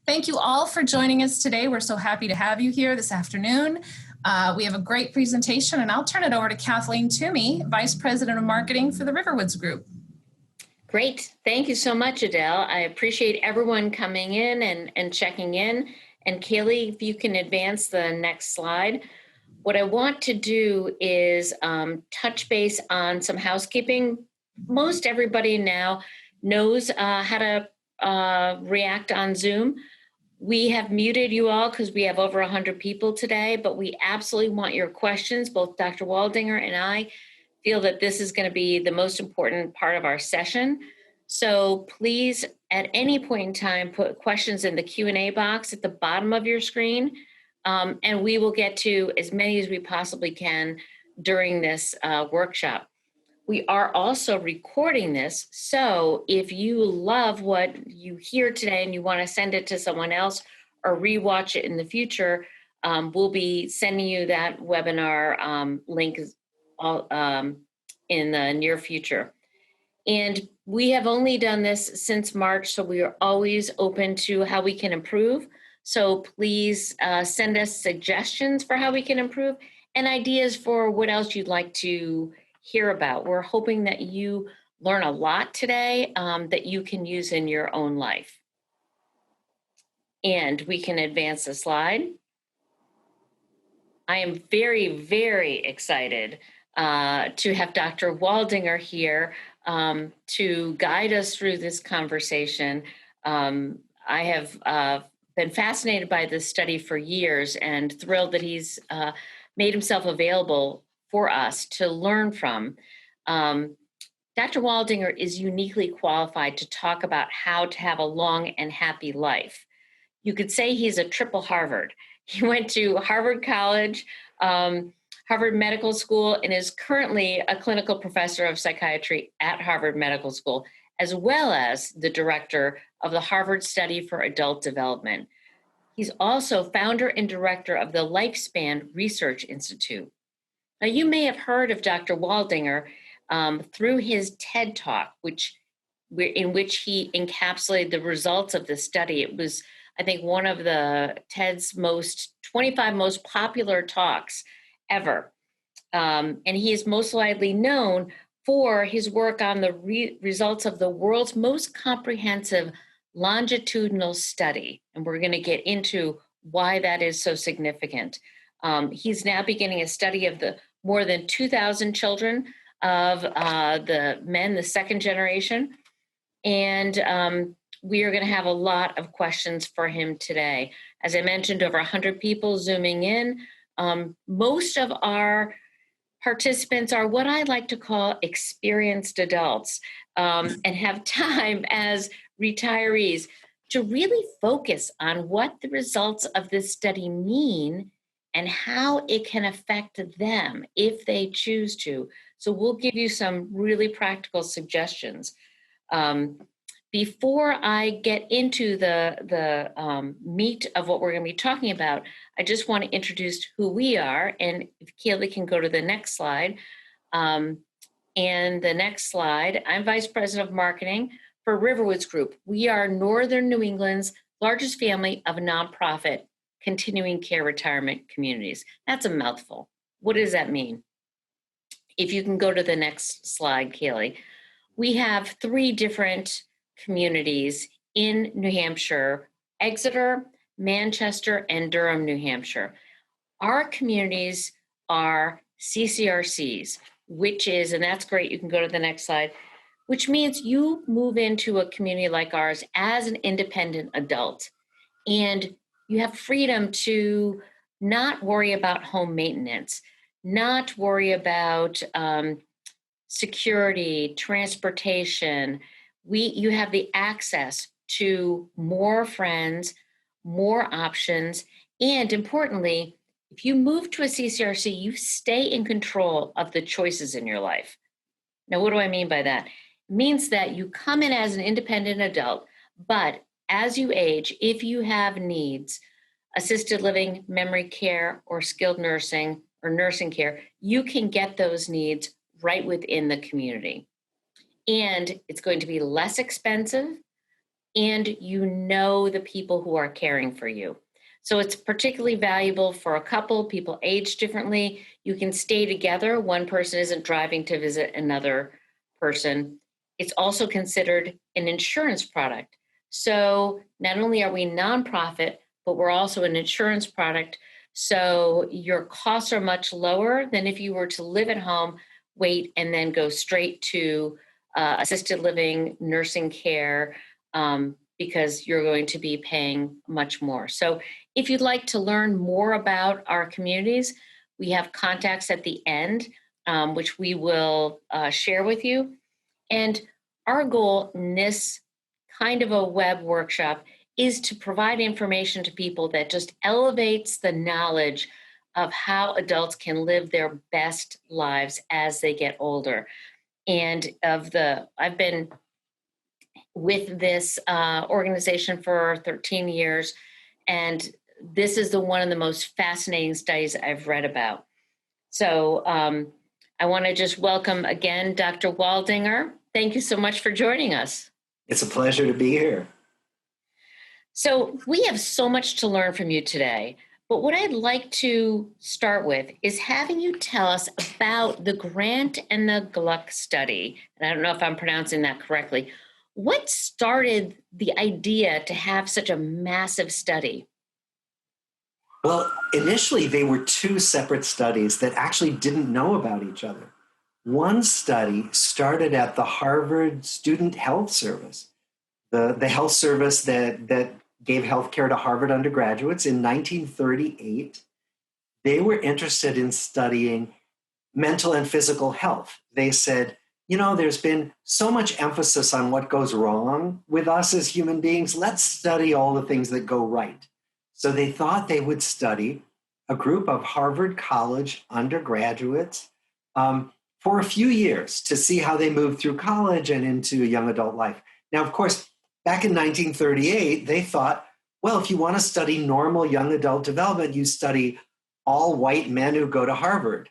Thank you all for joining us today. We're so happy to have you here this afternoon. We have a great presentation, and I'll turn it over to Kathleen Toomey, Vice President of Marketing for the Riverwoods Group. Great. Thank you so much, Adele. I appreciate everyone coming in and checking in. And Kaylee, if you can advance the next slide. What I want to do is touch base on some housekeeping. Most everybody now knows how to react on Zoom. We have muted you all because we have over 100 people today, but we absolutely want your questions. Both Dr. Waldinger and I feel that this is going to be the most important part of our session. So please, at any point in time, put questions in the Q&A box at the bottom of your screen, and we will get to as many as we possibly can during this workshop. We are also recording this, so if you love what you hear today and you want to send it to someone else or rewatch it in the future, we'll be sending you that webinar link in the near future. And we have only done this since March, so we are always open to how we can improve. So please send us suggestions for how we can improve and ideas for what else you'd like to hear about. We're hoping that you learn a lot today that you can use in your own life. And we can advance the slide. I am very, very excited to have Dr. Waldinger here to guide us through this conversation. I have been fascinated by this study for years and thrilled that he's made himself available for us to learn from. Dr. Waldinger is uniquely qualified to talk about how to have a long and happy life. You could say he's a triple Harvard. He went to Harvard College, Harvard Medical School, and is currently a clinical professor of psychiatry at Harvard Medical School, as well as the director of the Harvard Study for Adult Development. He's also founder and director of the Lifespan Research Institute. Now, you may have heard of Dr. Waldinger through his TED Talk, in which he encapsulated the results of the study. It was, I think, one of the TED's 25 most popular talks ever. And he is most widely known for his work on the results of the world's most comprehensive longitudinal study. And we're going to get into why that is so significant. He's now beginning a study of the more than 2,000 children of the men, the second generation. And we are going to have a lot of questions for him today. As I mentioned, over 100 people zooming in. Most of our participants are what I like to call experienced adults and have time as retirees to really focus on what the results of this study mean and how it can affect them if they choose to. So we'll give you some really practical suggestions. Before I get into the meat of what we're going to be talking about, I just want to introduce who we are. And if Kaylee can go to the next slide. And the next slide, I'm Vice President of Marketing for Riverwoods Group. We are Northern New England's largest family of nonprofit continuing care retirement communities. That's a mouthful. What does that mean? If you can go to the next slide, Kaylee. We have 3 different communities in New Hampshire: Exeter, Manchester, and Durham, New Hampshire. Our communities are CCRCs, which is, and that's great, you can go to the next slide, which means you move into a community like ours as an independent adult, and you have freedom to not worry about home maintenance, not worry about security, transportation. You have the access to more friends, more options, and importantly, if you move to a CCRC, you stay in control of the choices in your life. Now, what do I mean by that? It means that you come in as an independent adult, but as you age, if you have needs, assisted living, memory care, or skilled nursing or nursing care, you can get those needs right within the community. And it's going to be less expensive. and you know the people who are caring for you. So it's particularly valuable for a couple, people age differently. You can stay together. One person isn't driving to visit another person. It's also considered an insurance product. So not only are we nonprofit, but we're also an insurance product. So your costs are much lower than if you were to live at home, wait, and then go straight to assisted living, nursing care, because you're going to be paying much more. So if you'd like to learn more about our communities, we have contacts at the end, which we will share with you. And our goal in this kind of a web workshop is to provide information to people that just elevates the knowledge of how adults can live their best lives as they get older. And I've been with this organization for 13 years, and this is one of the most fascinating studies I've read about. So I want to just welcome again Dr. Waldinger. Thank you so much for joining us. It's a pleasure to be here. So we have so much to learn from you today, but what I'd like to start with is having you tell us about the Grant and the Gluck study. And I don't know if I'm pronouncing that correctly. What started the idea to have such a massive study? Well, initially, they were two separate studies that actually didn't know about each other. One study started at the Harvard Student Health Service, the health service that gave health care to Harvard undergraduates in 1938. They were interested in studying mental and physical health. They said, there's been so much emphasis on what goes wrong with us as human beings. Let's study all the things that go right. So they thought they would study a group of Harvard College undergraduates for a few years to see how they moved through college and into young adult life. Now, of course, back in 1938, they thought, well, if you want to study normal young adult development, you study all white men who go to Harvard.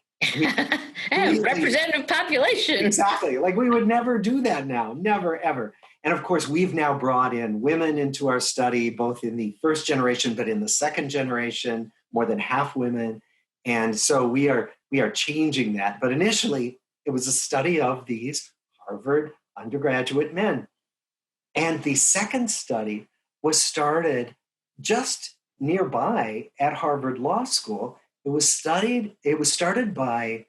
Representative population. Exactly. Like we would never do that now. Never, ever. And of course, we've now brought in women into our study, both in the first generation, but in the second generation, more than half women. And so we are changing that. But initially, it was a study of these Harvard undergraduate men. And the second study was started just nearby at Harvard Law School. It was started by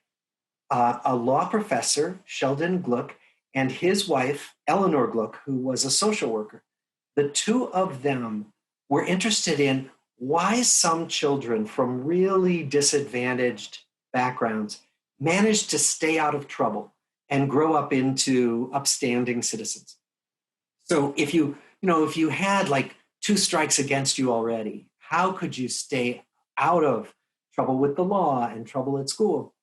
a law professor, Sheldon Gluck, and his wife, Eleanor Gluck, who was a social worker. The two of them were interested in why some children from really disadvantaged backgrounds managed to stay out of trouble and grow up into upstanding citizens. So if you had like 2 strikes against you already, how could you stay out of trouble with the law and trouble at school?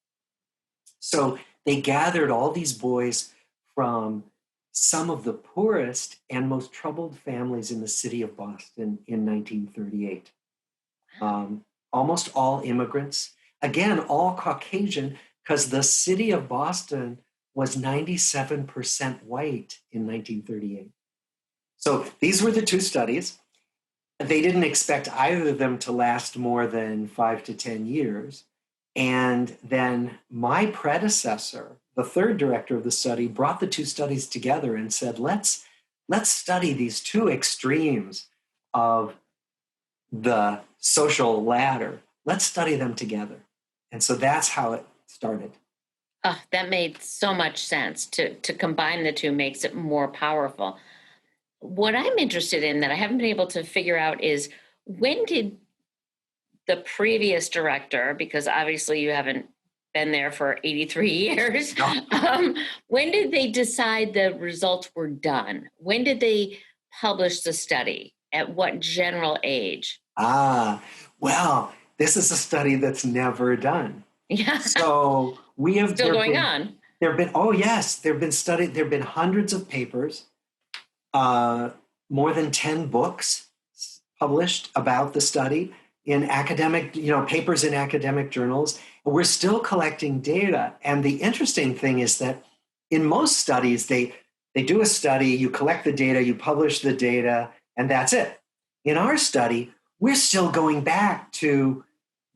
So they gathered all these boys from some of the poorest and most troubled families in the city of Boston in 1938. Almost all immigrants, again, all Caucasian, because the city of Boston was 97% white in 1938. So these were the 2 studies. They didn't expect either of them to last more than 5 to 10 years. And then my predecessor, the third director of the study, brought the 2 studies together and said, let's study these 2 extremes of the social ladder. Let's study them together. And so that's how it started. Oh, that made so much sense. To combine the 2 makes it more powerful. What I'm interested in that I haven't been able to figure out is when did the previous director, because obviously you haven't been there for 83 years, when did they decide the results were done? When did they publish the study? At what general age? Well, this is a study that's never done. Yeah. So we have still going on. There have been hundreds of papers, more than 10 books published about the study in academic, papers in academic journals. We're still collecting data. And the interesting thing is that in most studies, they They do a study, you collect the data, you publish the data, and that's it. In our study, we're still going back to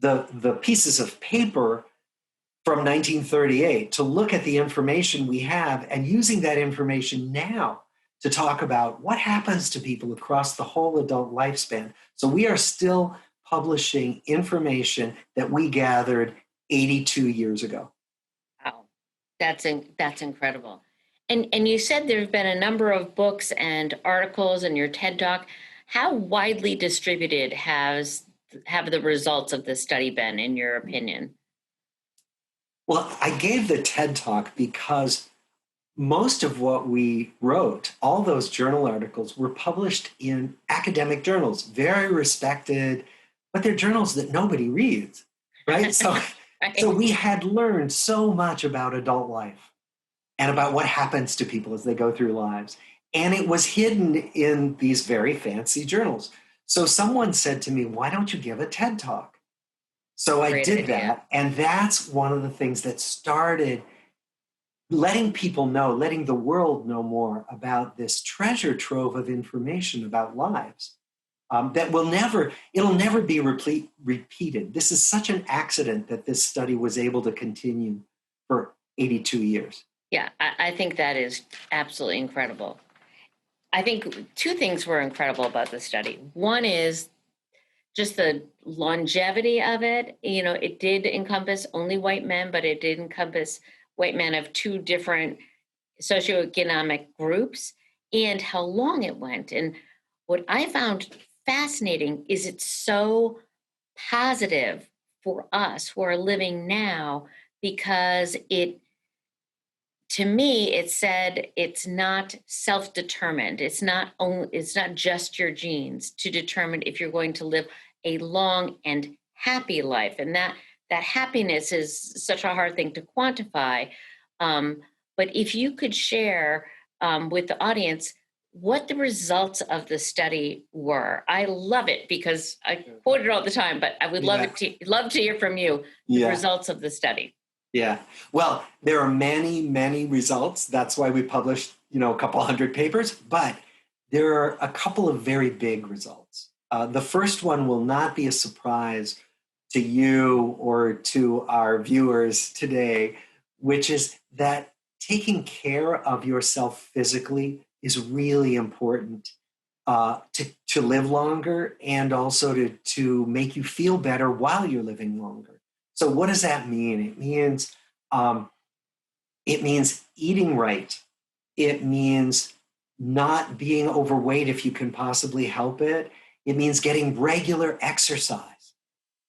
the pieces of paper from 1938 to look at the information we have and using that information now to talk about what happens to people across the whole adult lifespan. So we are still publishing information that we gathered 82 years ago. Wow, that's incredible. And you said there have been a number of books and articles in your TED Talk. How widely distributed have the results of this study been, in your opinion? Well, I gave the TED Talk because most of what we wrote, all those journal articles, were published in academic journals, very respected, but they're journals that nobody reads, right? So, Right. so we had learned so much about adult life and about what happens to people as they go through lives. And it was hidden in these very fancy journals. So someone said to me, why don't you give a TED Talk? So I Great did idea. that. And that's one of the things that started letting people know, letting the world know more about this treasure trove of information about lives that it'll never be repeated. This is such an accident that this study was able to continue for 82 years. Yeah, I think that is absolutely incredible. I think two things were incredible about the study. One is just the longevity of it. It did encompass only white men, but it did encompass white men of two different socioeconomic groups, and how long it went. And what I found fascinating is it's so positive for us who are living now, because to me, it said it's not self-determined. It's not just your genes to determine if you're going to live a long and happy life. And that happiness is such a hard thing to quantify. But if you could share with the audience what the results of the study were. I love it because I quote it all the time, but I would love to hear from you the results of the study. Yeah. Well, there are many, many results. That's why we published, a couple hundred papers, but there are a couple of very big results. The first one will not be a surprise to you or to our viewers today, which is that taking care of yourself physically is really important to live longer and also to make you feel better while you're living longer. So what does that mean? It means eating right. It means not being overweight if you can possibly help it. It means getting regular exercise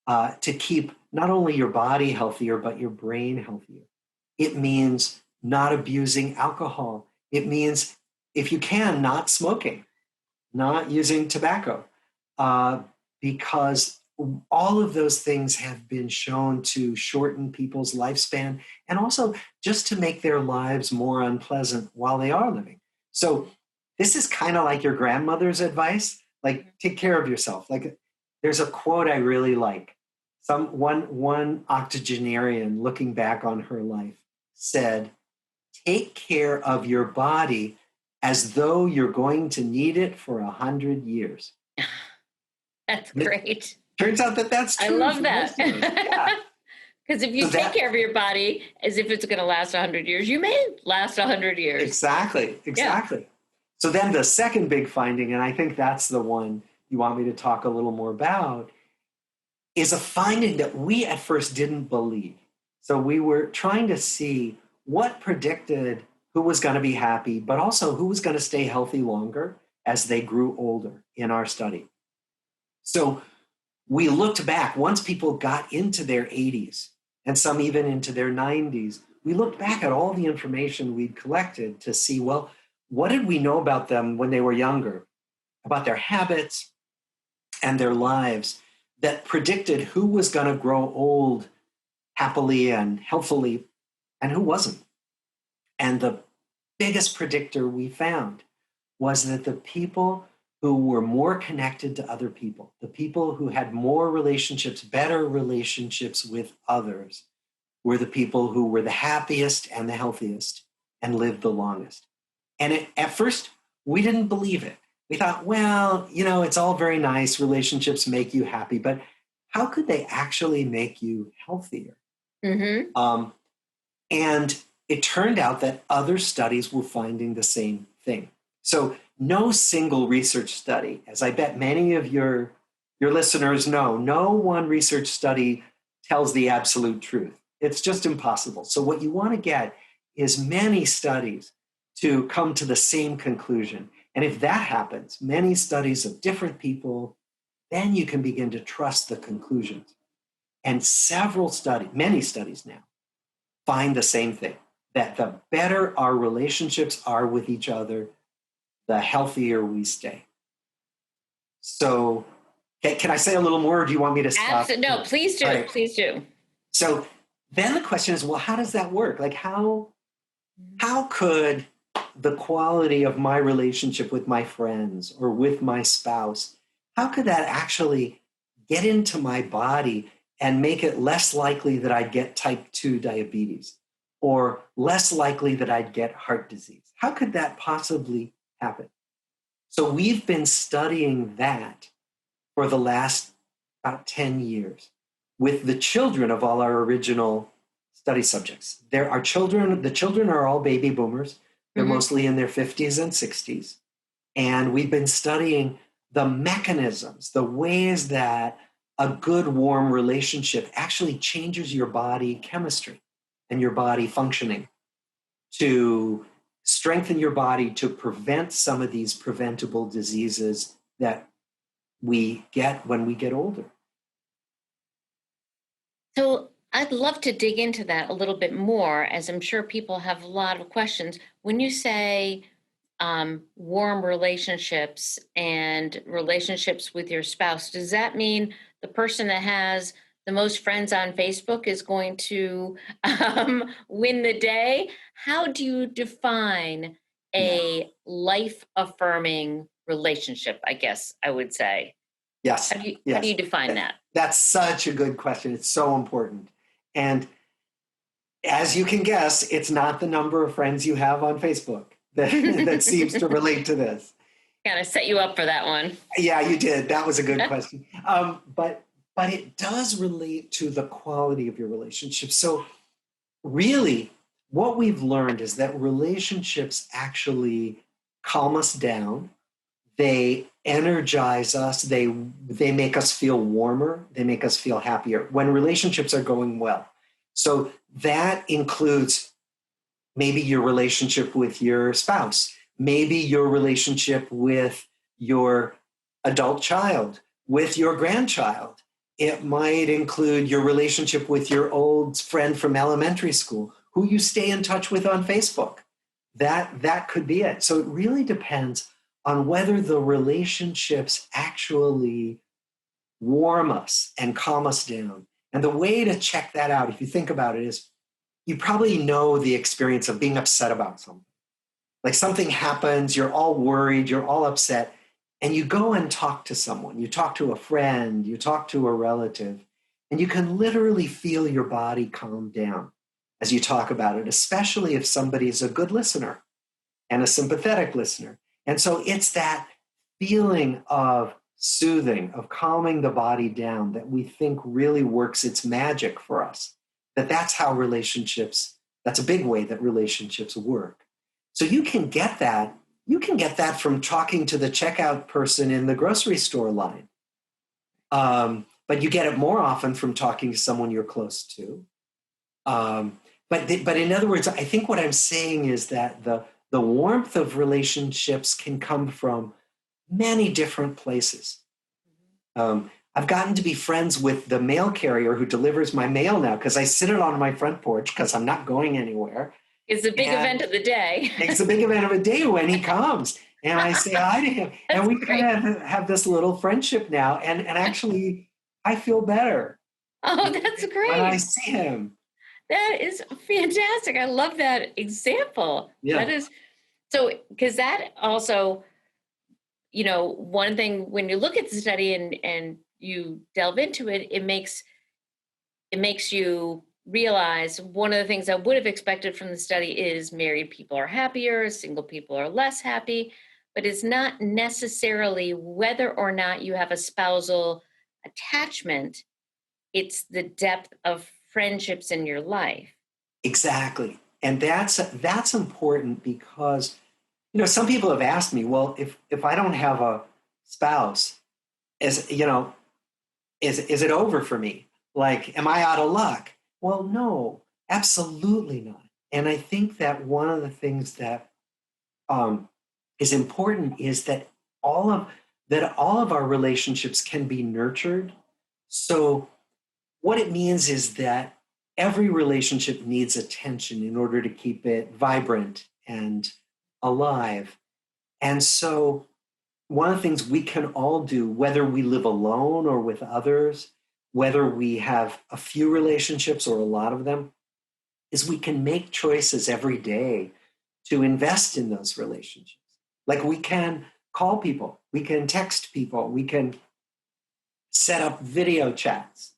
to keep not only your body healthier, but your brain healthier. It means not abusing alcohol. It means, if you can, not smoking, not using tobacco, because all of those things have been shown to shorten people's lifespan and also just to make their lives more unpleasant while they are living. So this is kind of like your grandmother's advice, like take care of yourself. Like there's a quote I really like. One octogenarian looking back on her life said, take care of your body as though you're going to need it for 100 years. That's great. Turns out that's true. I love that. Because if you take care of your body as if it's going to last 100 years, you may last 100 years. Exactly. Yeah. So then the second big finding, and I think that's the one you want me to talk a little more about, is a finding that we at first didn't believe. So we were trying to see what predicted who was going to be happy, but also who was going to stay healthy longer as they grew older in our study. So we looked back, once people got into their 80s and some even into their 90s, we looked back at all the information we'd collected to see, well, what did we know about them when they were younger, about their habits and their lives that predicted who was going to grow old happily and healthfully and who wasn't. And the biggest predictor we found was that the people who were more connected to other people, the people who had more relationships, better relationships with others, were the people who were the happiest and the healthiest and lived the longest. And at first, we didn't believe it. We thought, well, it's all very nice. Relationships make you happy, but how could they actually make you healthier? Mm-hmm. And it turned out that other studies were finding the same thing. So no single research study, as I bet many of your listeners know, no one research study tells the absolute truth. It's just impossible. So what you want to get is many studies to come to the same conclusion. And if that happens, many studies of different people, then you can begin to trust the conclusions. And many studies now, find the same thing, that the better our relationships are with each other, the healthier we stay. So can I say a little more, or do you want me to stop? No, please do. Right. Please do. So then the question is, well, how does that work? Like how could the quality of my relationship with my friends or with my spouse, how could that actually get into my body and make it less likely that I'd get type 2 diabetes or less likely that I'd get heart disease? How could that possibly happen? So we've been studying that for the last about 10 years with the children of all our original study subjects. The children are all baby boomers. They're mostly in their 50s and 60s. And we've been studying the mechanisms, the ways that a good, warm relationship actually changes your body chemistry and your body functioning to strengthen your body to prevent some of these preventable diseases that we get when we get older. So I'd love to dig into that a little bit more, as I'm sure people have a lot of questions. When you say warm relationships and relationships with your spouse, does that mean the person that has the most friends on Facebook is going to win the day? How do you define a life-affirming relationship, I guess I would say? Yes. How do you define that? That's such a good question. It's so important. And as you can guess, it's not the number of friends you have on Facebook that seems to relate to this. Kind of set you up for that one. Yeah, you did. That was a good question. But it does relate to the quality of your relationship. So really, what we've learned is that relationships actually calm us down. They energize us. They make us feel warmer. They make us feel happier when relationships are going well. So that includes maybe your relationship with your spouse, maybe your relationship with your adult child, with your grandchild. It might include your relationship with your old friend from elementary school, who you stay in touch with on Facebook. That could be it. So it really depends on whether the relationships actually warm us and calm us down. And the way to check that out, if you think about it, is you probably know the experience of being upset about something. Like something happens, you're all worried, you're all upset, and you go and talk to someone. You talk to a friend, you talk to a relative, and you can literally feel your body calm down as you talk about it, especially if somebody's a good listener and a sympathetic listener. And so it's that feeling of soothing, of calming the body down that we think really works its magic for us. That's how relationships, that's a big way that relationships work. So you can get that. You can get that from talking to the checkout person in the grocery store line. But you get it more often from talking to someone you're close to. But in other words, I think what I'm saying is that the warmth of relationships can come from many different places. I've gotten to be friends with the mail carrier who delivers my mail now because I sit it on my front porch because I'm not going anywhere. It's a big event of the day. It's a big event of the day when he comes. And I say hi to him. And we kind of have this little friendship now. And actually, I feel better. Oh, that's great. When I see him. That is fantastic. I love that example. Yeah. That is so, because that also, one thing when you look at the study and you delve into it, it makes you realize one of the things I would have expected from the study is married people are happier, single people are less happy, but it's not necessarily whether or not you have a spousal attachment, it's the depth of friendships in your life. Exactly. And that's important because, some people have asked me, well, if I don't have a spouse, is it over for me? Like, am I out of luck? Well, no, absolutely not. And I think that one of the things that is important is that all of our relationships can be nurtured. So what it means is that every relationship needs attention in order to keep it vibrant and alive. And so one of the things we can all do, whether we live alone or with others, whether we have a few relationships or a lot of them, is we can make choices every day to invest in those relationships. Like we can call people, we can text people, we can set up video chats,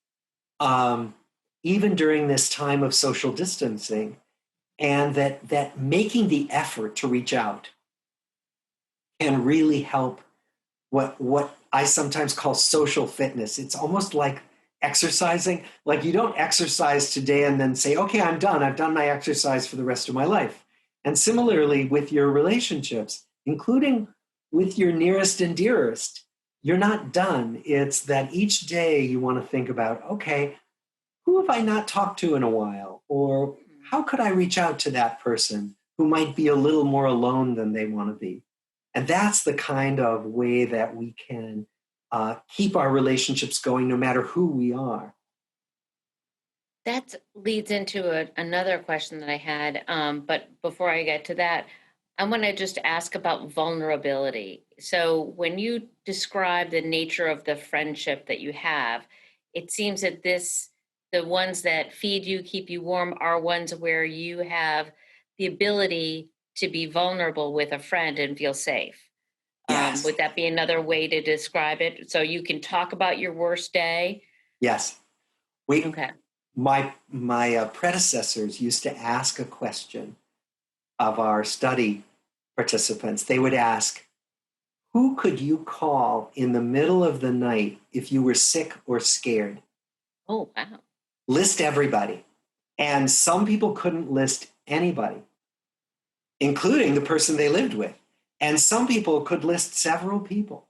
even during this time of social distancing, and that making the effort to reach out can really help what I sometimes call social fitness. It's almost like exercising. Like you don't exercise today and then say, okay, I'm done. I've done my exercise for the rest of my life. And similarly with your relationships, including with your nearest and dearest, you're not done. It's that each day you want to think about, okay, who have I not talked to in a while? Or how could I reach out to that person who might be a little more alone than they want to be? And that's the kind of way that we can keep our relationships going no matter who we are. That leads into another question that I had. But before I get to that, I want to just ask about vulnerability. So when you describe the nature of the friendship that you have, it seems that the ones that feed you, keep you warm, are ones where you have the ability to be vulnerable with a friend and feel safe. Yes. Would that be another way to describe it? So you can talk about your worst day? Yes. Okay. My predecessors used to ask a question of our study participants. They would ask, who could you call in the middle of the night if you were sick or scared? Oh, wow. List everybody. And some people couldn't list anybody, including the person they lived with. And some people could list several people.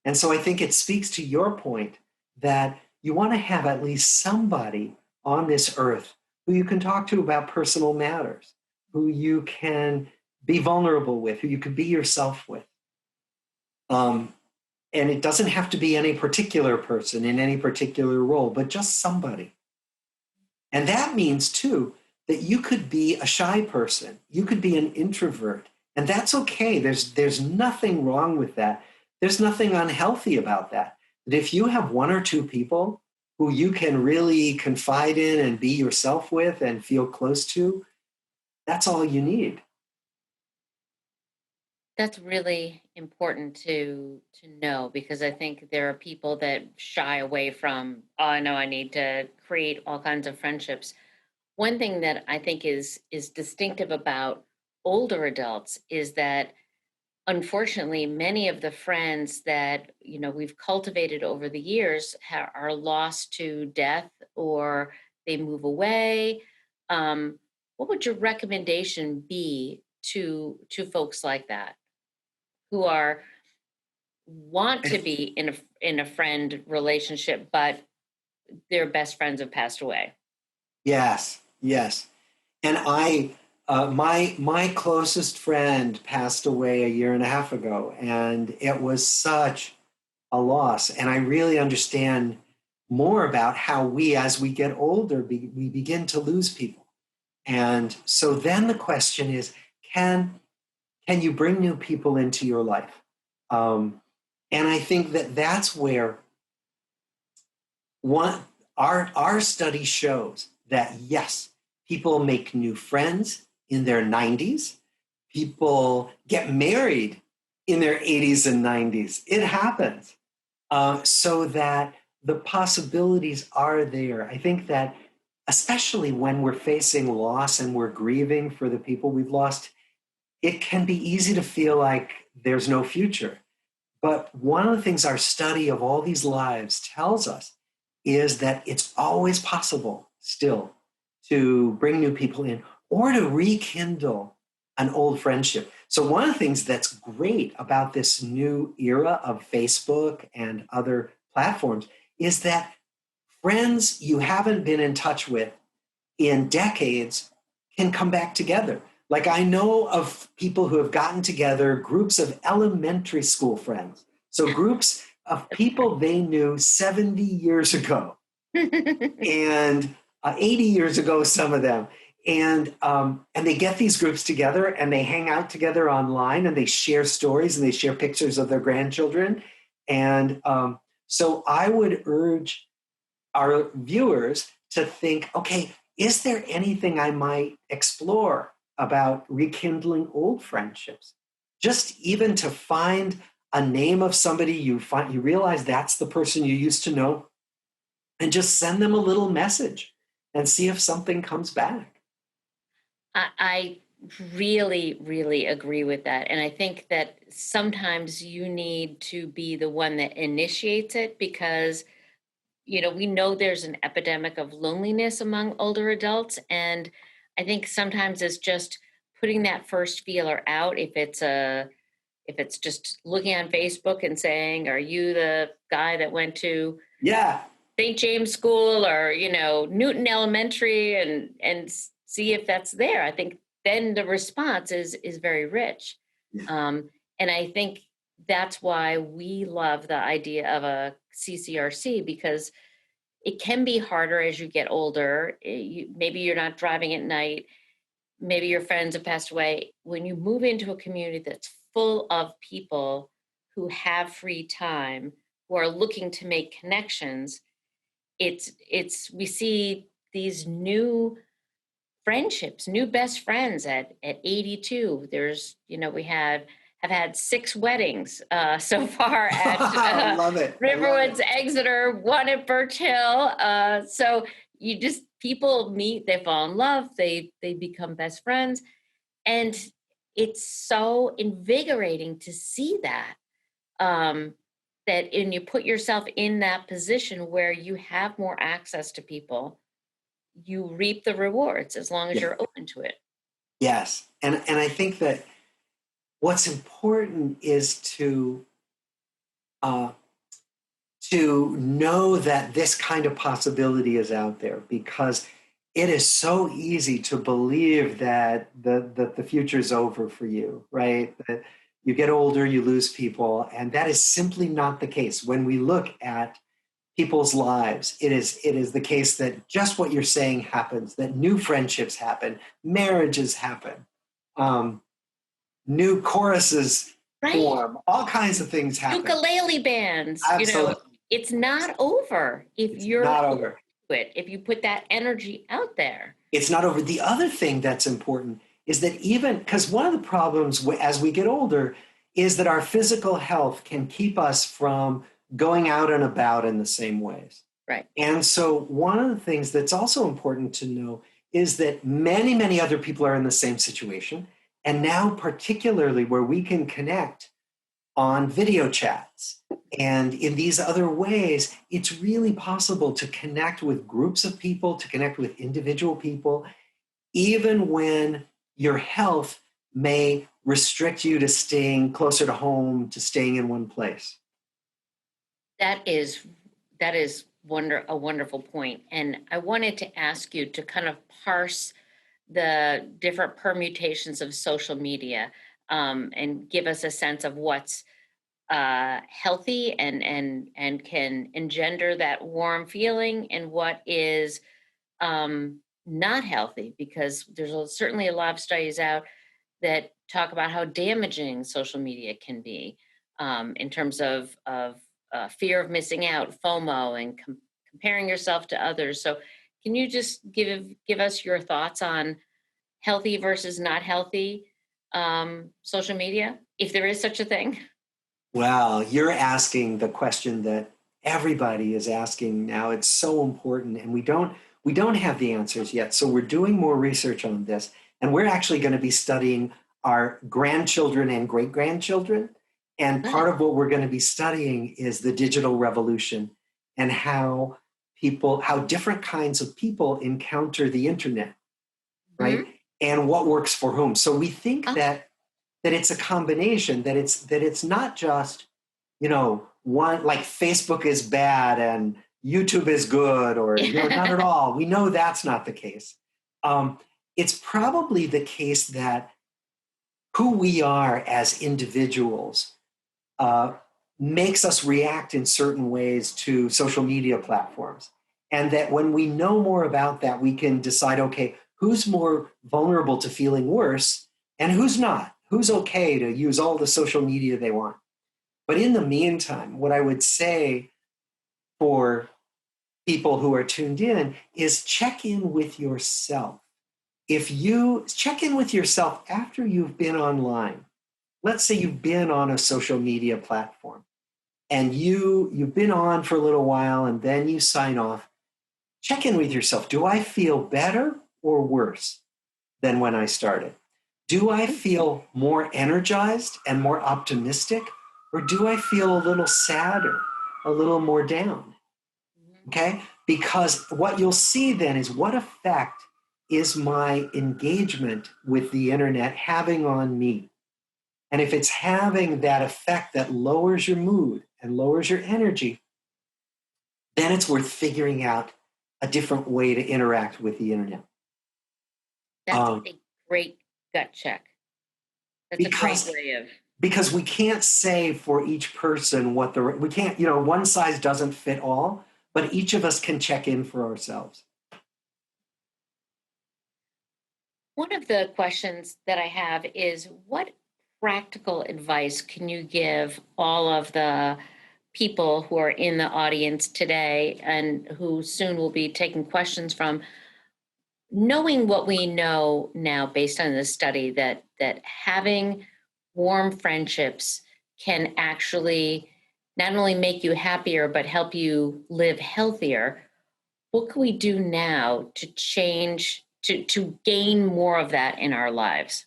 And so I think it speaks to your point that you want to have at least somebody on this earth who you can talk to about personal matters, who you can be vulnerable with, who you can be yourself with. And it doesn't have to be any particular person in any particular role, but just somebody. And that means, too, that you could be a shy person. You could be an introvert. And that's okay. There's nothing wrong with that. There's nothing unhealthy about that. But if you have one or two people who you can really confide in and be yourself with and feel close to, that's all you need. That's really important to know, because I think there are people that shy away from, oh, I know I need to create all kinds of friendships. One thing that I think is distinctive about older adults is that unfortunately many of the friends that we've cultivated over the years are lost to death, or they move away. What would your recommendation be to folks like that who want to be in a friend relationship, but their best friends have passed away? Yes. And my closest friend passed away a year and a half ago, and it was such a loss. And I really understand more about how we, as we get older, we begin to lose people. And so then the question is, can you bring new people into your life? And I think that's where our study shows that, yes, people make new friends in their 90s. People get married in their 80s and 90s. It happens. So that the possibilities are there. I think that especially when we're facing loss and we're grieving for the people we've lost, it can be easy to feel like there's no future. But one of the things our study of all these lives tells us is that it's always possible still to bring new people in or to rekindle an old friendship. So one of the things that's great about this new era of Facebook and other platforms is that friends you haven't been in touch with in decades can come back together. Like I know of people who have gotten together, groups of elementary school friends. So groups of people they knew 70 years ago and 80 years ago, some of them. And they get these groups together and they hang out together online and they share stories and they share pictures of their grandchildren. And so I would urge our viewers to think, okay, is there anything I might explore about rekindling old friendships? Just even to find a name of somebody you realize that's the person you used to know, and just send them a little message and see if something comes back. I really, really agree with that. And I think that sometimes you need to be the one that initiates it because, we know there's an epidemic of loneliness among older adults. And I think sometimes it's just putting that first feeler out. If it's just looking on Facebook and saying, are you the guy that went to St. James School or, Newton Elementary and see if that's there. I think then the response is very rich. Yeah. And I think that's why we love the idea of a CCRC, because it can be harder as you get older. Maybe you're not driving at night. Maybe your friends have passed away. When you move into a community that's full of people who have free time, who are looking to make connections, we see these new friendships, new best friends at 82. There's, we have had 6 weddings so far at I love it. Riverwoods, Exeter, one at Birch Hill. So people meet, they fall in love, they become best friends. And it's so invigorating to see that, and you put yourself in that position where you have more access to people, you reap the rewards as long as you're open to it. Yes. And I think that what's important is to know that this kind of possibility is out there, because it is so easy to believe that the future is over for you, right? That you get older, you lose people, and that is simply not the case. When we look at people's lives, it is the case that just what you're saying happens, that new friendships happen, marriages happen, new choruses form, all kinds of things happen. Ukulele bands, Absolutely. It's not over if you're not over. If you put that energy out there. It's not over. The other thing that's important is that even, because one of the problems as we get older is that our physical health can keep us from going out and about in the same ways. Right. And so one of the things that's also important to know is that many, many other people are in the same situation. And now particularly where we can connect on video chats and in these other ways, it's really possible to connect with groups of people, to connect with individual people, even when your health may restrict you to staying closer to home, to staying in one place. That is a wonderful point. And I wanted to ask you to kind of parse the different permutations of social media, and give us a sense of what's healthy and can engender that warm feeling, and what is not healthy, because there's certainly a lot of studies out that talk about how damaging social media can be, in terms of fear of missing out, FOMO, and comparing yourself to others. So can you just give us your thoughts on healthy versus not healthy social media, if there is such a thing? Well, you're asking the question that everybody is asking now. It's so important, and we don't We don't have the answers yet. So we're doing more research on this. And we're actually going to be studying our grandchildren and great grandchildren. And part of what we're going to be studying is the digital revolution and how different kinds of people encounter the internet, right? Mm-hmm. And what works for whom. So we think that it's a combination, that it's not just, one, like Facebook is bad and YouTube is good, or not at all. We know that's not the case. It's probably the case that who we are as individuals makes us react in certain ways to social media platforms. And that when we know more about that, we can decide, okay, who's more vulnerable to feeling worse and who's not? Who's okay to use all the social media they want? But in the meantime, what I would say for people who are tuned in is check in with yourself. If you check in with yourself after you've been online, let's say you've been on a social media platform and you've been on for a little while and then you sign off, check in with yourself. Do I feel better or worse than when I started? Do I feel more energized and more optimistic, or do I feel a little sadder, a little more down? Okay? Because what you'll see then is what effect is my engagement with the internet having on me? And if it's having that effect that lowers your mood and lowers your energy, then it's worth figuring out a different way to interact with the internet. That's a great gut check. That's a great way of... Because we can't say for each person we can't, one size doesn't fit all, but each of us can check in for ourselves. One of the questions that I have is, what practical advice can you give all of the people who are in the audience today and who soon will be taking questions from, knowing what we know now based on this study, that having warm friendships can actually not only make you happier, but help you live healthier? What can we do now to change, to gain more of that in our lives?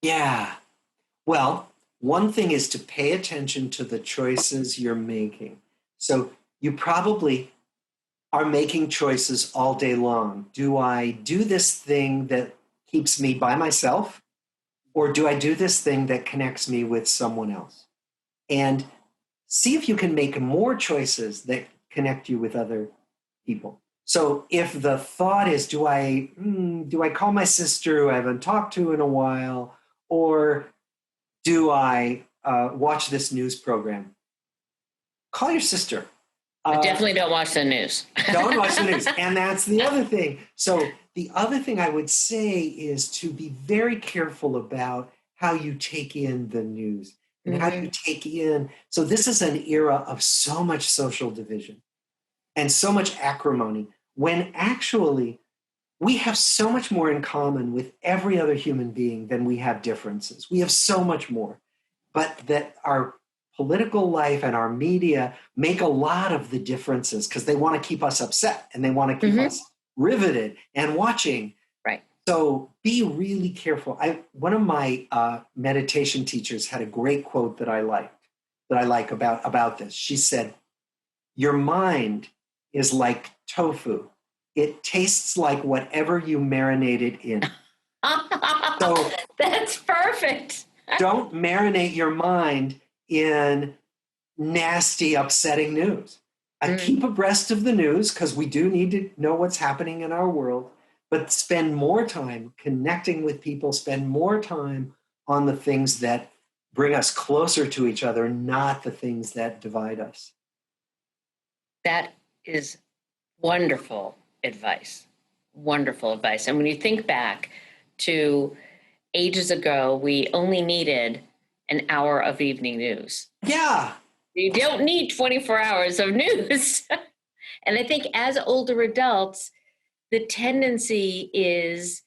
Yeah. Well, one thing is to pay attention to the choices you're making. So you probably are making choices all day long. Do I do this thing that keeps me by myself? Or do I do this thing that connects me with someone else? And see if you can make more choices that connect you with other people. So if the thought is, do I call my sister who I haven't talked to in a while? Or do I watch this news program? Call your sister. But definitely don't watch the news. Don't watch the news. And that's the other thing. So the other thing I would say is to be very careful about how you take in the news and how you take in. So this is an era of so much social division and so much acrimony, when actually we have so much more in common with every other human being than we have differences. We have so much more. But that our political life and our media make a lot of the differences because they want to keep us upset and they want to keep us riveted and watching. Right. So be really careful. One of my meditation teachers had a great quote that I like about this. She said, "Your mind is like tofu. It tastes like whatever you marinate it in." So that's perfect. Don't marinate your mind in nasty, upsetting news. Keep abreast of the news because we do need to know what's happening in our world, but spend more time connecting with people, spend more time on the things that bring us closer to each other, not the things that divide us. That is wonderful advice. Wonderful advice. And when you think back to ages ago, we only needed an hour of evening news. Yeah. You don't need 24 hours of news. And I think as older adults, the tendency is,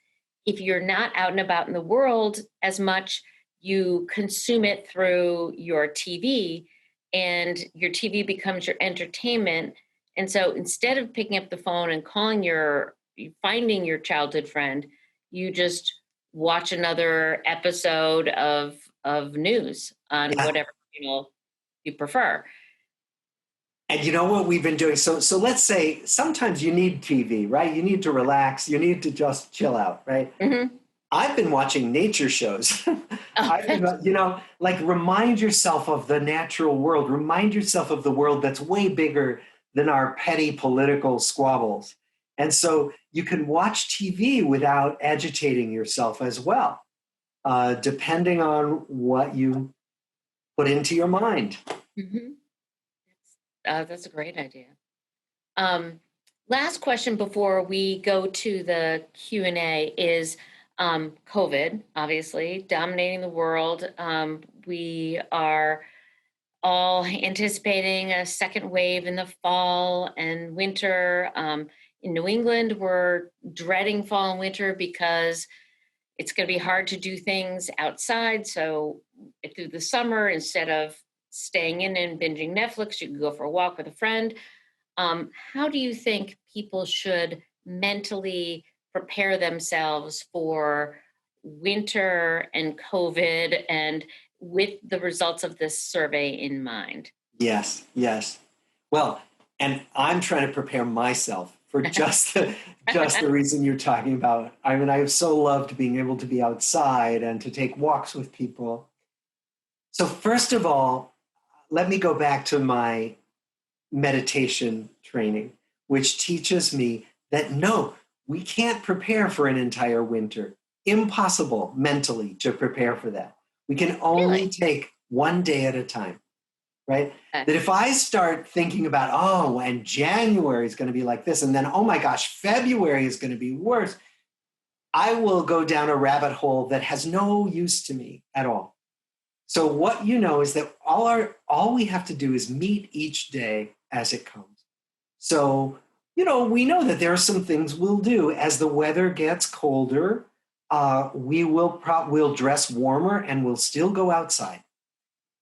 if you're not out and about in the world as much, you consume it through your TV, and your TV becomes your entertainment. And so instead of picking up the phone and finding your childhood friend, you just watch another episode of news on Yeah. whatever channel you prefer. And you know what we've been doing? So let's say sometimes you need TV, right? You need to relax. You need to just chill out, right? Mm-hmm. I've been watching nature shows. Like remind yourself of the natural world. Remind yourself of the world that's way bigger than our petty political squabbles. And so you can watch TV without agitating yourself as well, depending on what you put into your mind. Mm-hmm. That's a great idea. Last question before we go to the Q&A is COVID, obviously, dominating the world. We are all anticipating a second wave in the fall and winter. In New England, we're dreading fall and winter because it's going to be hard to do things outside. So through the summer, instead of staying in and binging Netflix, you can go for a walk with a friend. How do you think people should mentally prepare themselves for winter and COVID, and with the results of this survey in mind? Yes. Well, and I'm trying to prepare myself for just the reason you're talking about. I mean, I have so loved being able to be outside and to take walks with people. So first of all, let me go back to my meditation training, which teaches me that no, we can't prepare for an entire winter. Impossible mentally to prepare for that. We can only take one day at a time, right? Okay. That if I start thinking about, and January is going to be like this, and then, oh my gosh, February is going to be worse, I will go down a rabbit hole that has no use to me at all. So what you know is that all we have to do is meet each day as it comes. So, we know that there are some things we'll do as the weather gets colder. We'll dress warmer and we'll still go outside.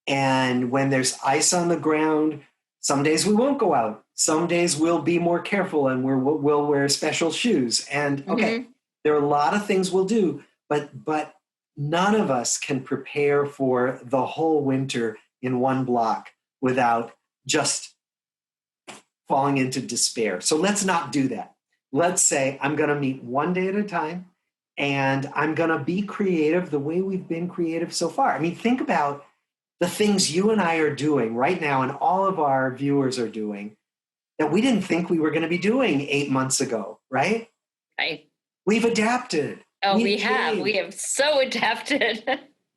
And when there's ice on the ground, some days we won't go out. Some days we'll be more careful and we'll wear special shoes. And okay, there are a lot of things we'll do, but none of us can prepare for the whole winter in one block without just falling into despair. So let's not do that. Let's say I'm going to meet one day at a time and I'm going to be creative the way we've been creative so far. I mean, think about the things you and I are doing right now and all of our viewers are doing that we didn't think we were going to be doing 8 months ago, right? Right. We've adapted. Oh, we have so adapted.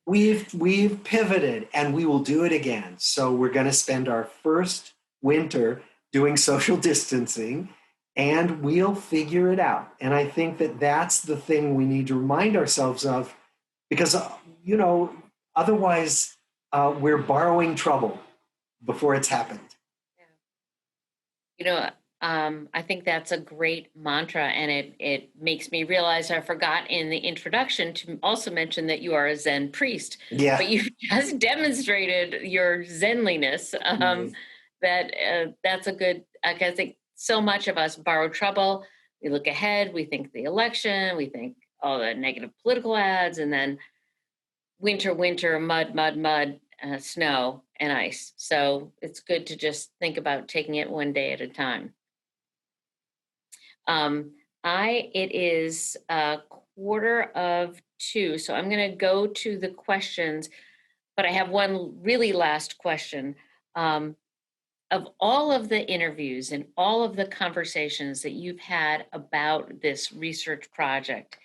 We've pivoted and we will do it again. So we're going to spend our first winter doing social distancing and we'll figure it out. And I think that that's the thing we need to remind ourselves of because, otherwise we're borrowing trouble before it's happened. I think that's a great mantra, and it makes me realize I forgot in the introduction to also mention that you are a Zen priest. Yeah. But you just demonstrated your Zenliness. That's a good. I think so much of us borrow trouble. We look ahead. We think the election. We think all the negative political ads, and then winter, mud, snow and ice. So it's good to just think about taking it one day at a time. It is 1:45, so I'm going to go to the questions, but I have one really last question. Of all of the interviews and all of the conversations that you've had about this research project,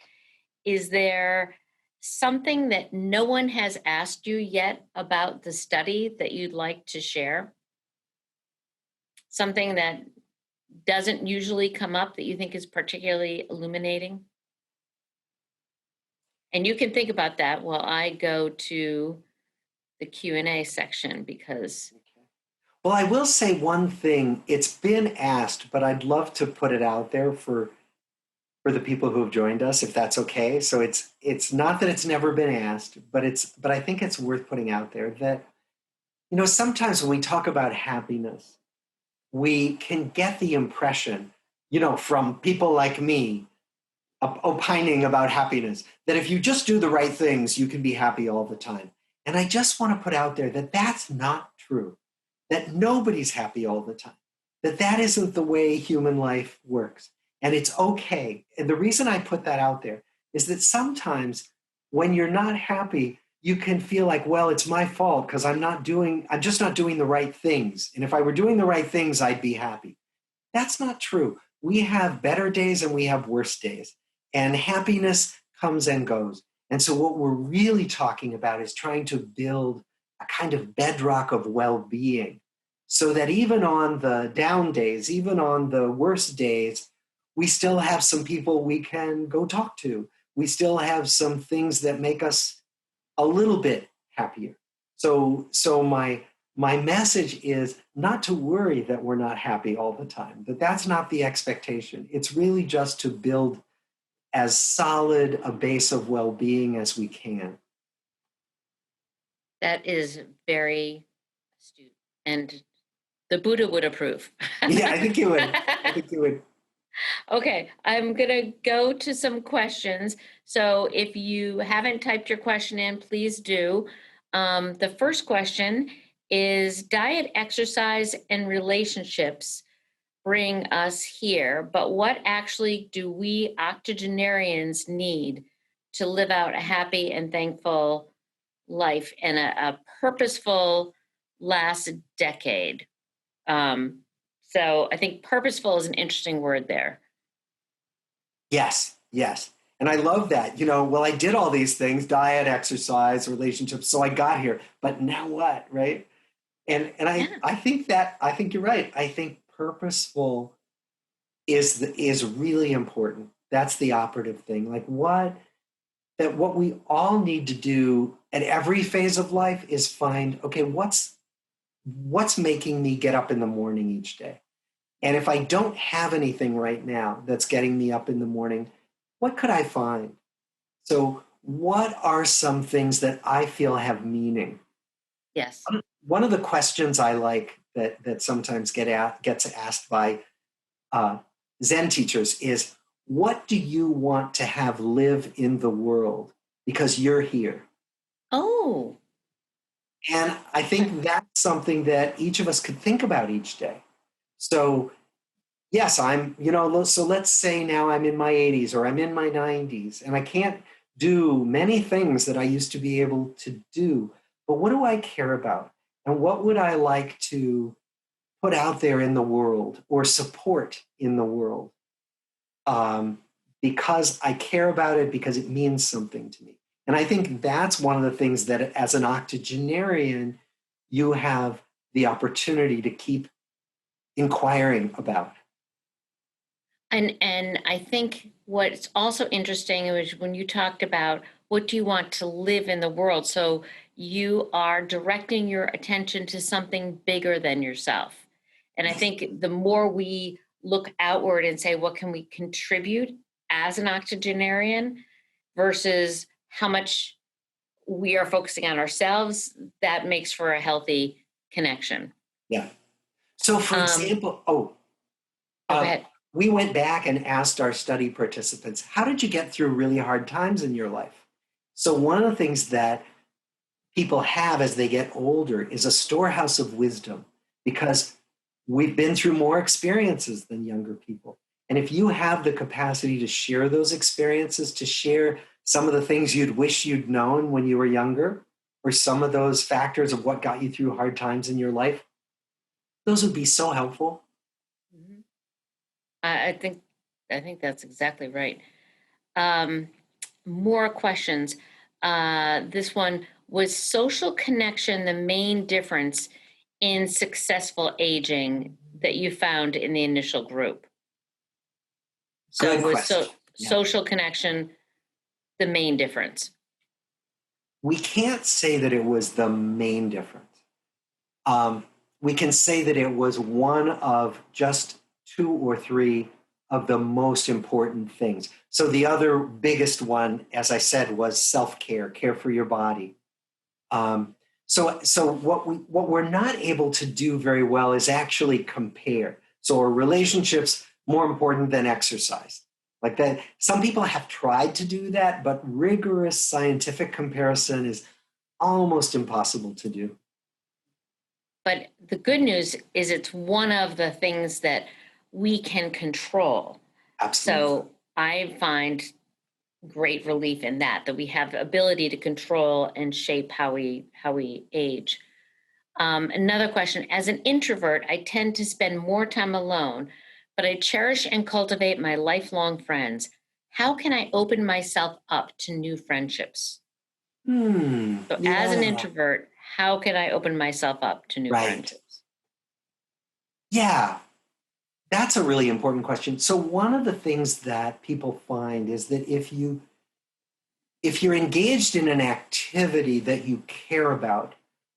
is there something that no one has asked you yet about the study that you'd like to share? Something that doesn't usually come up that you think is particularly illuminating? And you can think about that while I go to the Q&A section because... Well, I will say one thing. It's been asked, but I'd love to put it out there for the people who have joined us, if that's okay. So it's not that it's never been asked, but I think it's worth putting out there that, sometimes when we talk about happiness, we can get the impression, from people like me opining about happiness, that if you just do the right things, you can be happy all the time. And I just want to put out there that that's not true, that nobody's happy all the time, that isn't the way human life works. And it's okay. And the reason I put that out there is that sometimes when you're not happy, you can feel like, well, it's my fault because I'm just not doing the right things. And if I were doing the right things, I'd be happy. That's not true. We have better days and we have worse days. And happiness comes and goes. And so what we're really talking about is trying to build a kind of bedrock of well-being so that even on the down days, even on the worst days, we still have some people we can go talk to. We still have some things that make us a little bit happier. So my message is not to worry that we're not happy all the time, that that's not the expectation. It's really just to build as solid a base of well-being as we can. That is very astute, and the Buddha would approve. Yeah, I think you would. Okay, I'm going to go to some questions. So if you haven't typed your question in, please do. The first question is, diet, exercise, and relationships bring us here, but what actually do we octogenarians need to live out a happy and thankful life and a purposeful last decade? So I think purposeful is an interesting word there. Yes. And I love that. Well, I did all these things, diet, exercise, relationships, so I got here, but now what, right? And I think you're right. I think purposeful is really important. That's the operative thing. Like what we all need to do at every phase of life is find, okay, what's making me get up in the morning each day? And if I don't have anything right now that's getting me up in the morning, what could I find? So what are some things that I feel have meaning? Yes. One of the questions I like that sometimes gets asked by Zen teachers is, what do you want to have live in the world because you're here? Oh. And I think that's something that each of us could think about each day. So yes, so let's say now I'm in my 80s or I'm in my 90s and I can't do many things that I used to be able to do. But what do I care about? And what would I like to put out there in the world or support in the world? Because I care about it, because it means something to me. And I think that's one of the things that as an octogenarian, you have the opportunity to keep inquiring about. And I think what's also interesting is when you talked about what do you want to live in the world. So you are directing your attention to something bigger than yourself. And I think the more we look outward and say, what can we contribute as an octogenarian versus how much we are focusing on ourselves, that makes for a healthy connection. Yeah. So for example, go ahead. We went back and asked our study participants, how did you get through really hard times in your life? So one of the things that people have as they get older is a storehouse of wisdom, because we've been through more experiences than younger people. And if you have the capacity to share those experiences, to share some of the things you'd wish you'd known when you were younger, or some of those factors of what got you through hard times in your life, those would be so helpful. Mm-hmm. I think that's exactly right. More questions. This one, was social connection the main difference in successful aging that you found in the initial group? So was social connection the main difference? We can't say that it was the main difference. We can say that it was one of just 2 or 3 of the most important things. So the other biggest one, as I said, was self-care, care for your body. So what we're not able to do very well is actually compare. So are relationships more important than exercise? Like that, some people have tried to do that, but rigorous scientific comparison is almost impossible to do. But the good news is it's one of the things that we can control. Absolutely. So I find great relief in that we have the ability to control and shape how we age. Another question, as an introvert, I tend to spend more time alone, but I cherish and cultivate my lifelong friends. How can I open myself up to new friendships? So as an Yeah. introvert, how can I open myself up to new Right. friendships? Yeah. That's a really important question. So one of the things that people find is that if you're engaged in an activity that you care about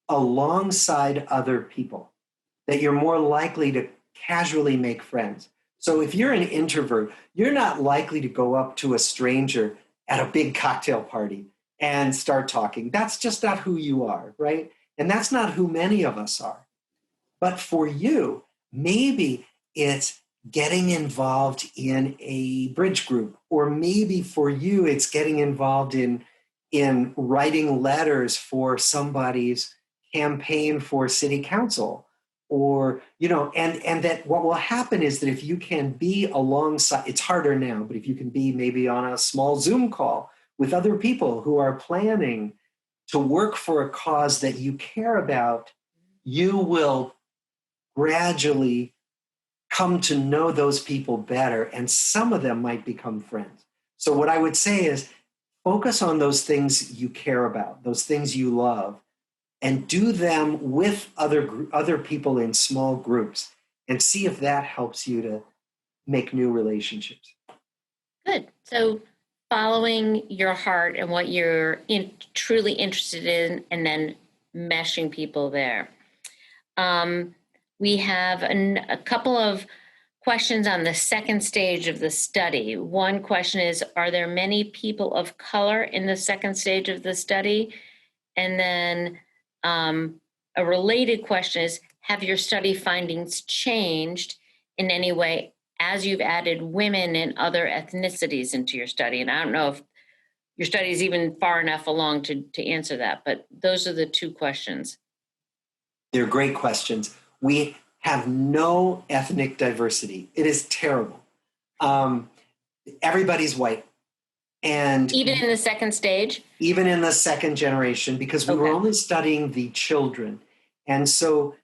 alongside other people, that you're more likely to casually make friends. So if you're an introvert, you're not likely to go up to a stranger at a big cocktail party and start talking. That's just not who you are, right? And that's not who many of us are. But for you, maybe it's getting involved in a bridge group, or maybe for you, it's getting involved in writing letters for somebody's campaign for city council. Or, and that what will happen is that if you can be alongside, it's harder now, but if you can be maybe on a small Zoom call with other people who are planning to work for a cause that you care about, you will gradually come to know those people better, and some of them might become friends. So, what I would say is focus on those things you care about, those things you love, and do them with other people in small groups, and see if that helps you to make new relationships. Good. So following your heart and what you're truly interested in, and then meshing people there. We have a couple of questions on the second stage of the study. One question is, are there many people of color in the second stage of the study? And then a related question is, have your study findings changed in any way as you've added women and other ethnicities into your study? And I don't know if your study is even far enough along to answer that, but those are the two questions. They're great questions. We have no ethnic diversity. It is terrible. Everybody's white. And even in the second stage? Even in the second generation, because we were only studying the children. And so,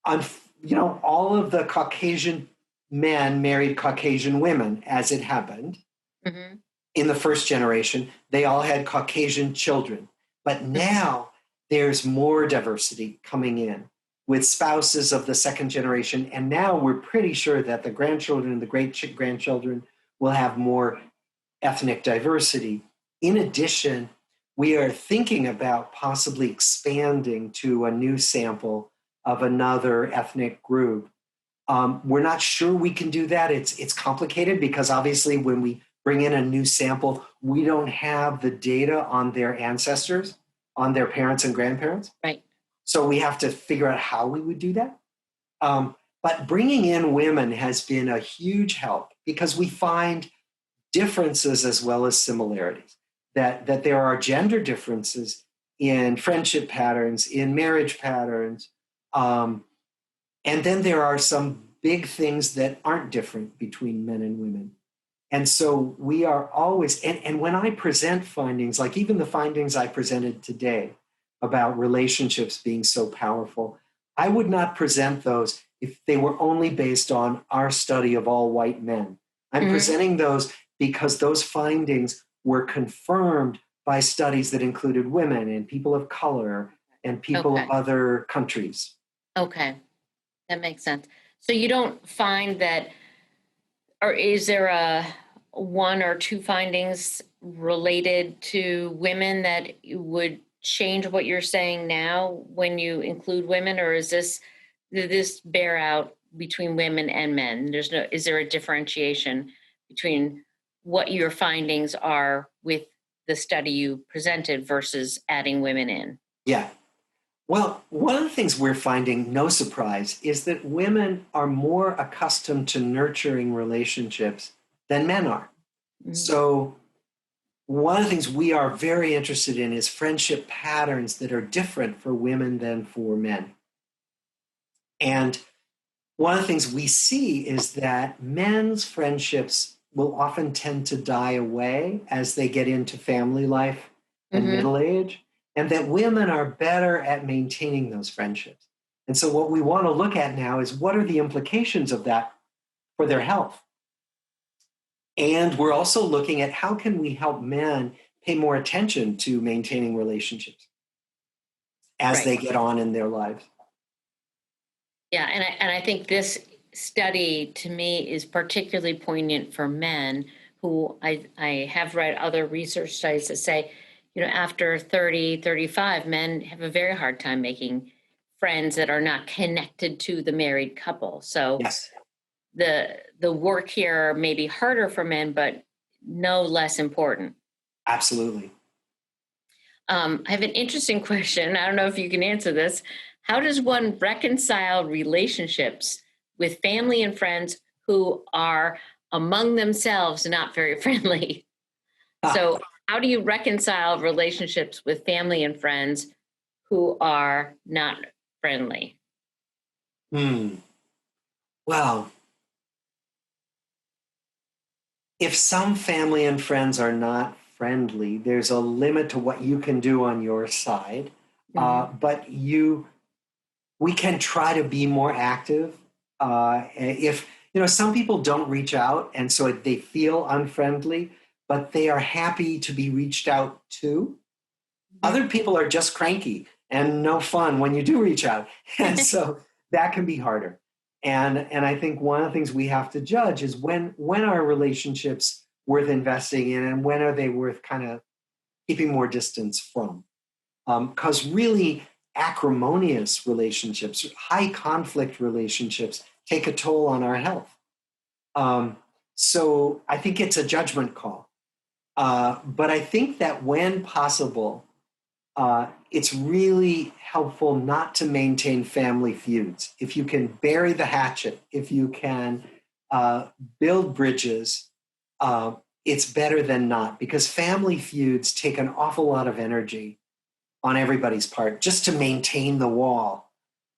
all of the Caucasian men married Caucasian women, as it happened. Mm-hmm. In the first generation, they all had Caucasian children. But now there's more diversity coming in with spouses of the second generation. And now we're pretty sure that the grandchildren and the great-grandchildren will have more ethnic diversity. In addition, we are thinking about possibly expanding to a new sample of another ethnic group. We're not sure we can do that. It's complicated because obviously when we bring in a new sample, we don't have the data on their ancestors, on their parents and grandparents. Right. So we have to figure out how we would do that. But bringing in women has been a huge help because we find differences as well as similarities, that there are gender differences in friendship patterns, in marriage patterns. And then there are some big things that aren't different between men and women. And so we are always, and when I present findings, like even the findings I presented today about relationships being so powerful, I would not present those if they were only based on our study of all white men. I'm presenting those because those findings were confirmed by studies that included women and people of color and people of other countries. Okay, that makes sense. So you don't find that, or is there a one or two findings related to women that would change what you're saying now when you include women, or is this bear out between women and men? Is there a differentiation between what your findings are with the study you presented versus adding women in? Yeah. Well, one of the things we're finding, no surprise, is that women are more accustomed to nurturing relationships than men are. Mm. So, one of the things we are very interested in is friendship patterns that are different for women than for men. And one of the things we see is that men's friendships will often tend to die away as they get into family life and Hmm. middle age, and that women are better at maintaining those friendships. And so, what we want to look at now is what are the implications of that for their health? And we're also looking at how can we help men pay more attention to maintaining relationships as Right. they get on in their lives. Yeah, and I think this study to me is particularly poignant for men who I have read other research studies that say, after 30, 35, men have a very hard time making friends that are not connected to the married couple. So Yes, the work here may be harder for men, but no less important. absolutely. I have an interesting question. I don't know if you can answer this. How does one reconcile relationships with family and friends who are among themselves not very friendly? Ah, So, how do you reconcile relationships with family and friends who are not friendly? hmm. Well, if some family and friends are not friendly, there's a limit to what you can do on your side. Hmm. But we can try to be more active. If some people don't reach out, and so they feel unfriendly, but they are happy to be reached out to. Other people are just cranky and no fun when you do reach out, and so that can be harder. And I think one of the things we have to judge is when are relationships worth investing in, and when are they worth kind of keeping more distance from? Because really, acrimonious relationships, high conflict relationships, take a toll on our health. Um, so I think it's a judgment call. But I think that when possible, it's really helpful not to maintain family feuds. If you can bury the hatchet, if you can uh, build bridges, uh, it's better than not because family feuds take an awful lot of energy on everybody's part just to maintain the wall.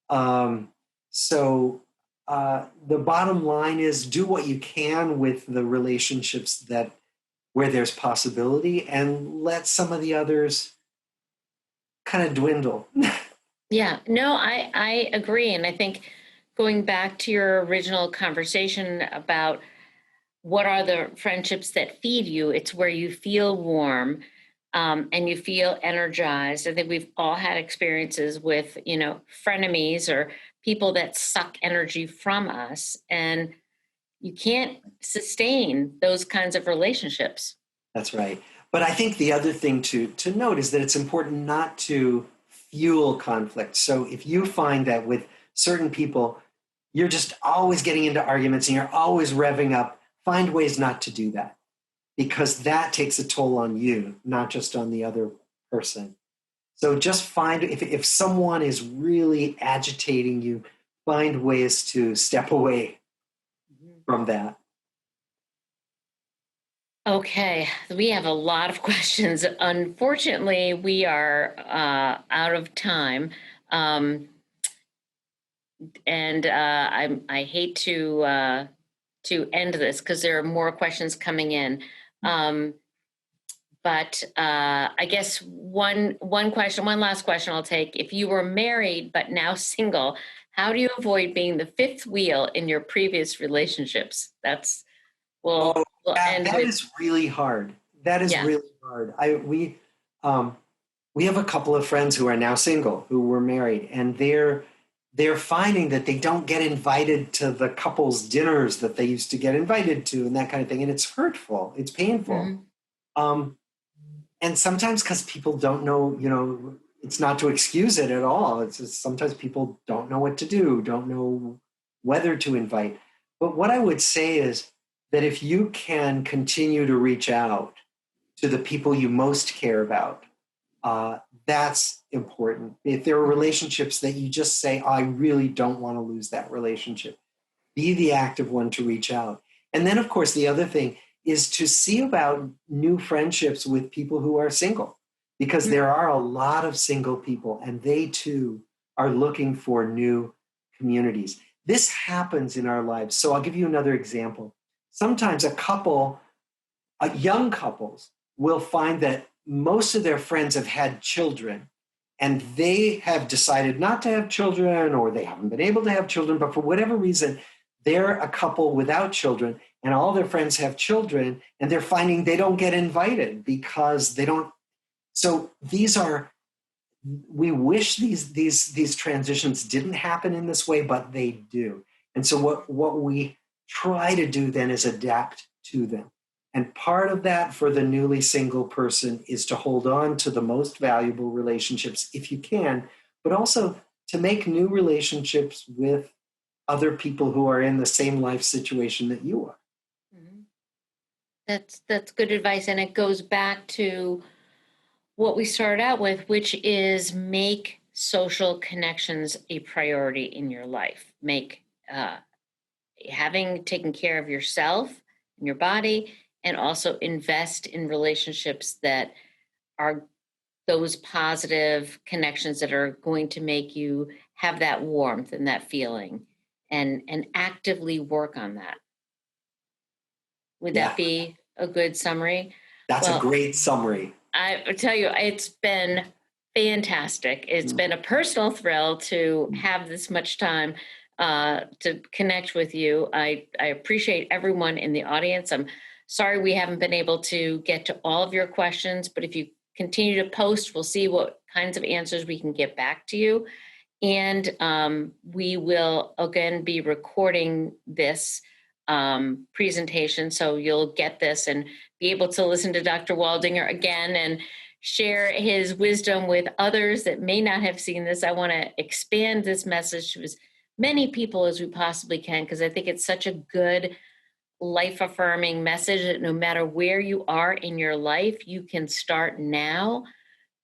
Um, so the bottom line is do what you can with the relationships that where there's possibility and let some of the others kind of dwindle. Yeah, no, I agree. And I think going back to your original conversation about what are the friendships that feed you, it's where you feel warm, and you feel energized. I think we've all had experiences with, frenemies or people that suck energy from us. And you can't sustain those kinds of relationships. That's right. But I think the other thing to note is that it's important not to fuel conflict. So if you find that with certain people, you're just always getting into arguments and you're always revving up, find ways not to do that because that takes a toll on you, not just on the other person. So just find if someone is really agitating you, find ways to step away from that. Okay, we have a lot of questions. Unfortunately, we are out of time. Um, and I hate to end this because there are more questions coming in. Um, but I guess one last question I'll take. If you were married but now single, how do you avoid being the fifth wheel in your previous relationships? That's Oh, we'll end that with is really hard. That is yeah. really hard. Um, we have a couple of friends who are now single who were married, and they're finding that they don't get invited to the couples dinners that they used to get invited to, and that kind of thing. And it's hurtful. It's painful. Mhm. Um, and sometimes because people don't know, it's not to excuse it at all. It's just sometimes people don't know what to do, don't know whether to invite. But what I would say is that if you can continue to reach out to the people you most care about, That's important. If there are relationships that you just say, I really don't want to lose that relationship, be the active one to reach out. And then, of course, the other thing is to see about new friendships with people who are single, because there are a lot of single people and they too are looking for new communities. This happens in our lives. So I'll give you another example. Sometimes young couples will find that most of their friends have had children and they have decided not to have children, or they haven't been able to have children, but for whatever reason, they're a couple without children and all their friends have children, and they're finding they don't get invited because they don't. So we wish these transitions didn't happen in this way, but they do. And so what we try to do then is adapt to them. And part of that for the newly single person is to hold on to the most valuable relationships if you can, but also to make new relationships with other people who are in the same life situation that you are. That's good advice. And it goes back to what we started out with, which is make social connections a priority in your life. Make having taken care of yourself and your body, and also invest in relationships that are those positive connections that are going to make you have that warmth and that feeling, and actively work on that. Would that be a good summary? That's a great summary. I tell you, it's been fantastic. It's been a personal thrill to have this much time to connect with you. I appreciate everyone in the audience. I'm sorry we haven't been able to get to all of your questions, but if you continue to post, we'll see what kinds of answers we can get back to you. And we will, again, be recording this presentation, so you'll get this and be able to listen to Dr. Waldinger again and share his wisdom with others that may not have seen this. I want to expand this message to as many people as we possibly can, because I think it's such a good life-affirming message that no matter where you are in your life, you can start now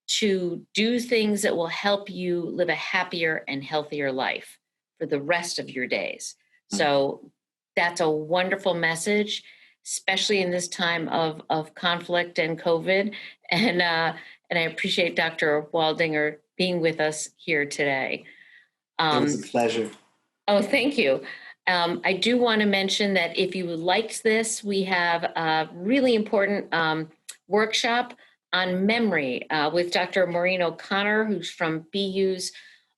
to do things that will help you live a happier and healthier life for the rest of your days. So that's a wonderful message, especially in this time of conflict and COVID. And I appreciate Dr. Waldinger being with us here today. It was a pleasure. Oh, thank you. I do want to mention that if you liked this, we have a really important workshop on memory with Dr. Maureen O'Connor, who's from BU's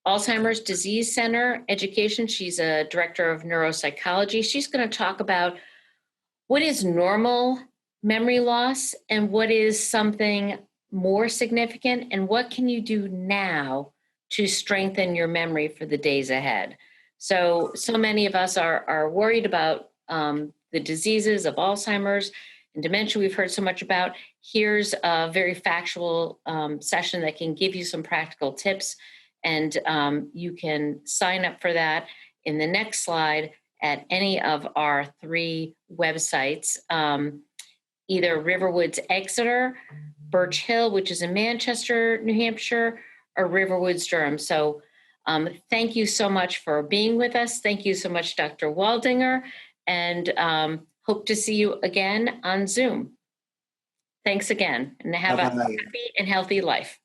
Alzheimer's Disease Center Education. She's a director of neuropsychology. She's going to talk about what is normal memory loss and what is something more significant, and what can you do now to strengthen your memory for the days ahead. So many of us are worried about the diseases of Alzheimer's and dementia we've heard so much about. Here's a very factual session that can give you some practical tips, and you can sign up for that in the next slide at any of our 3 websites, either Riverwoods Exeter, Birch Hill, which is in Manchester, New Hampshire, or Riverwoods Durham. So thank you so much for being with us. Thank you so much, Dr. Waldinger, and hope to see you again on Zoom. Thanks again, and have a happy and healthy life.